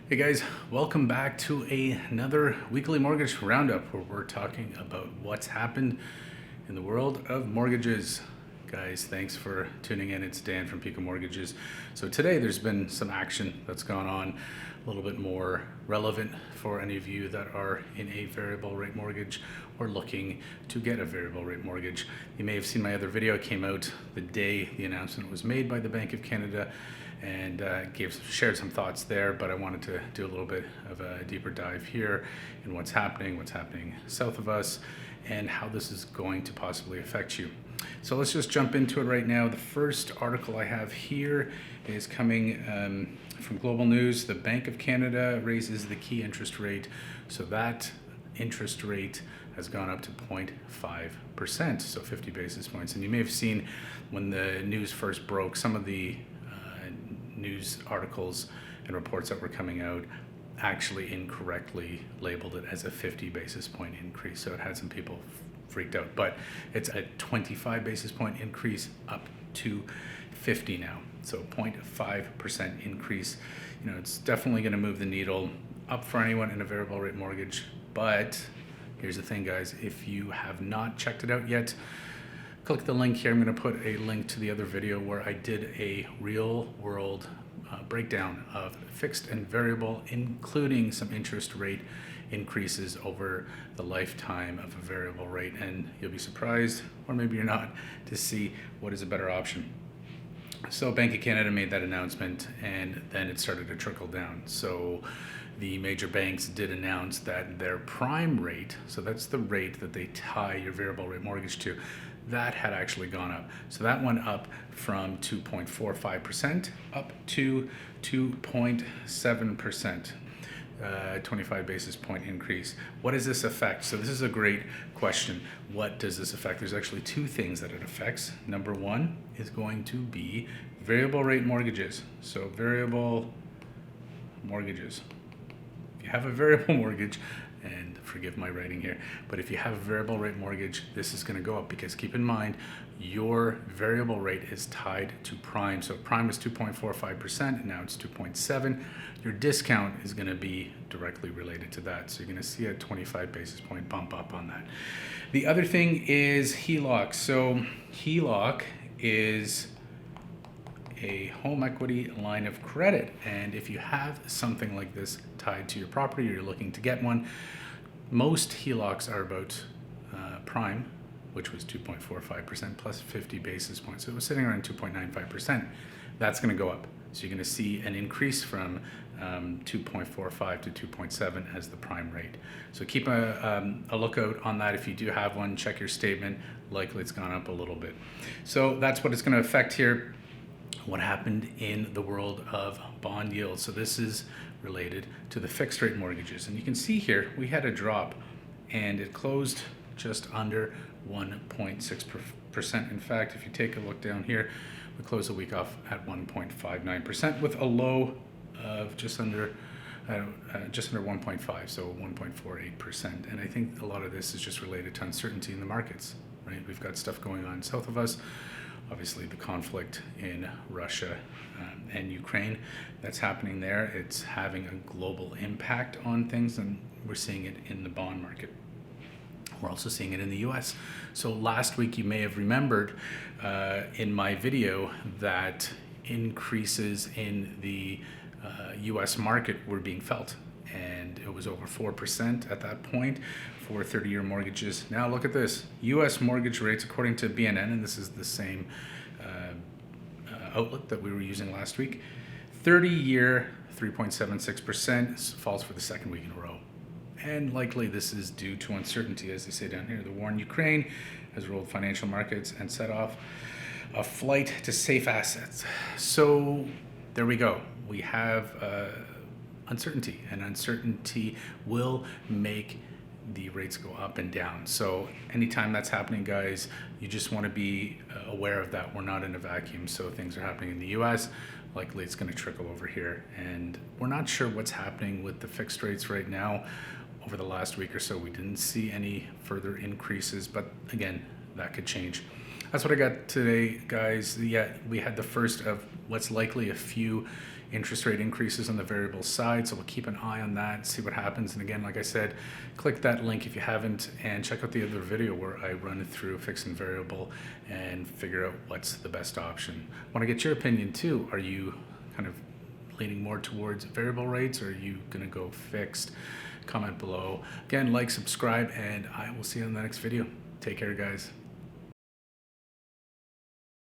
Hey guys, welcome back to another weekly mortgage roundup where we're talking about what's happened in the world of mortgages. Guys, thanks for tuning in. It's Dan from Pekoe Mortgages. So today there's been some action that's gone on, a little bit more relevant for any of you that are in a variable rate mortgage or looking to get a variable rate mortgage. You may have seen my other video. It came out the day the announcement was made by the Bank of Canada, and shared some thoughts there, but I wanted to do a little bit of a deeper dive here in what's happening south of us, and how this is going to possibly affect you. So let's just jump into it right now. The first article I have here is coming from Global News. The Bank of Canada raises the key interest rate. So that interest rate has gone up to 0.5%, so 50 basis points. And you may have seen when the news first broke, some of the news articles and reports that were coming out actually incorrectly labeled it as a 50 basis point increase. So it had some people freaked out, but it's a 25 basis point increase up to 50 now. So 0.5% increase. It's definitely going to move the needle up for anyone in a variable rate mortgage. But here's the thing, guys, if you have not checked it out yet, click the link here. I'm going to put a link to the other video where I did a real world breakdown of fixed and variable, including some interest rate increases over the lifetime of a variable rate. And you'll be surprised, or maybe you're not, to see what is a better option. So Bank of Canada made that announcement, and then it started to trickle down. So the major banks did announce that their prime rate, so that's the rate that they tie your variable rate mortgage to, that had actually gone up. So that went up from 2.45% up to 2.7%. 25 basis point increase. What does this affect? So this is a great question. What does this affect? There's actually two things that it affects. Number one is going to be variable rate mortgages. So variable mortgages. If you have a variable mortgage, and forgive my writing here, but if you have a variable rate mortgage, this is going to go up, because keep in mind your variable rate is tied to prime. So prime is 2.45%, and now it's 2.7. Your discount is going to be directly related to that. So you're going to see a 25 basis point bump up on that. The other thing is HELOC. So HELOC is a home equity line of credit, and if you have something like this tied to your property, or you're looking to get one, most HELOCs are about prime, which was 2.45% plus 50 basis points. So it was sitting around 2.95%. That's going to go up. So you're going to see an increase from 2.45 to 2.7 as the prime rate. So keep a lookout on that. If you do have one, check your statement. Likely it's gone up a little bit. So that's what it's going to affect here. What happened in the world of bond yields. So this is related to the fixed rate mortgages. And you can see here, we had a drop, and it closed just under 1.6%. In fact, if you take a look down here, we closed the week off at 1.59% with a low of just under 1.5, so 1.48%. And I think a lot of this is just related to uncertainty in the markets, right? We've got stuff going on south of us. Obviously, the conflict in Russia and Ukraine that's happening there, it's having a global impact on things, and we're seeing it in the bond market. We're also seeing it in the US. So last week, you may have remembered in my video that increases in the US market were being felt, and it was over 4% at that point for 30-year mortgages. Now look at this. US mortgage rates, according to BNN, and this is the same outlook that we were using last week, 30-year 3.76% falls for the second week in a row. And likely this is due to uncertainty, as they say down here. The war in Ukraine has rolled financial markets and set off a flight to safe assets. So there we go. We have uncertainty, and uncertainty will make the rates go up and down. So anytime that's happening, guys, you just want to be aware of that. We're not in a vacuum. So things are happening in the US. Likely it's going to trickle over here. And we're not sure what's happening with the fixed rates right now. Over the last week or so, we didn't see any further increases, but again, that could change. That's what I got today, guys. Yeah, we had the first of what's likely a few interest rate increases on the variable side. So we'll keep an eye on that, see what happens. And again, like I said, click that link if you haven't, and check out the other video where I run through fixed and variable and figure out what's the best option. I want to get your opinion too. Are you kind of leaning more towards variable rates, or are you going to go fixed? Comment below. Again, like, subscribe, and I will see you in the next video. Take care, guys.